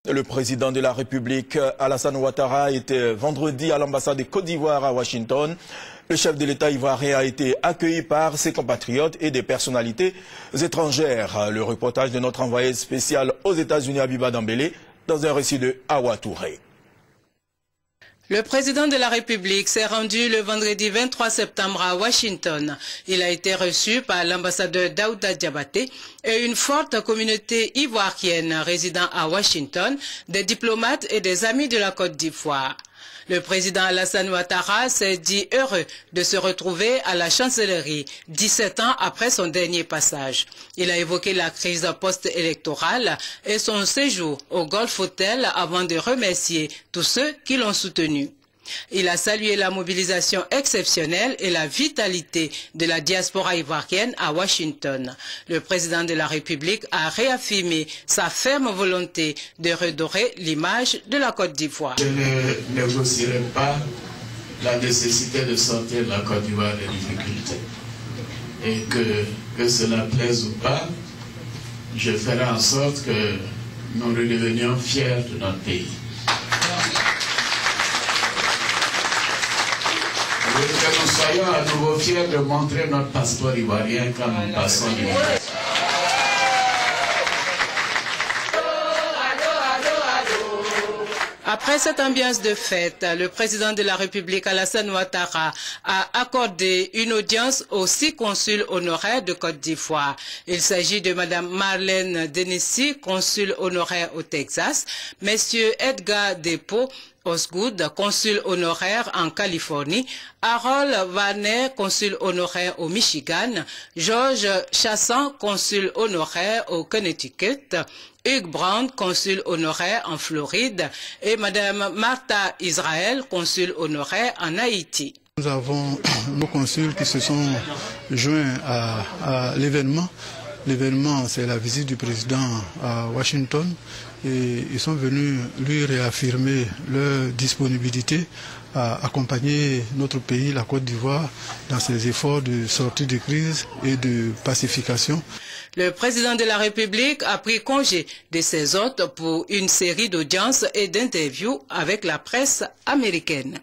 Le président de la République, Alassane Ouattara, était vendredi à l'ambassade de Côte d'Ivoire à Washington. Le chef de l'État ivoirien a été accueilli par ses compatriotes et des personnalités étrangères. Le reportage de notre envoyé spécial aux États-Unis, Abiba Dambélé, dans un récit de Awa Touré. Le président de la République s'est rendu le vendredi 23 septembre à Washington. Il a été reçu par l'ambassadeur Daouda Diabaté et une forte communauté ivoirienne résidant à Washington, des diplomates et des amis de la Côte d'Ivoire. Le président Alassane Ouattara s'est dit heureux de se retrouver à la chancellerie 17 ans après son dernier passage. Il a évoqué la crise post-électorale et son séjour au Golf Hotel avant de remercier tous ceux qui l'ont soutenu. Il a salué la mobilisation exceptionnelle et la vitalité de la diaspora ivoirienne à Washington. Le président de la République a réaffirmé sa ferme volonté de redorer l'image de la Côte d'Ivoire. Je ne négocierai pas la nécessité de sortir de la Côte d'Ivoire des difficultés. Et que cela plaise ou pas, je ferai en sorte que nous redevenions fiers de notre pays. Que nous soyons à nouveau fiers de montrer notre passeport ivoirien quand nous passons l'Ivoire. Après cette ambiance de fête, le président de la République, Alassane Ouattara, a accordé une audience aux 6 consuls honoraires de Côte d'Ivoire. Il s'agit de Mme Marlène Denissi, consul honoraire au Texas, M. Edgar Depo Osgood, consul honoraire en Californie, Harold Warner, consul honoraire au Michigan, Georges Chassan, consul honoraire au Connecticut, Hugues Brand, consul honoraire en Floride, et Mme Martha Israël, consul honoraire en Haïti. Nous avons nos consuls qui se sont joints à l'événement. L'événement, c'est la visite du président à Washington et ils sont venus lui réaffirmer leur disponibilité à accompagner notre pays, la Côte d'Ivoire, dans ses efforts de sortie de crise et de pacification. Le président de la République a pris congé de ses hôtes pour une série d'audiences et d'interviews avec la presse américaine.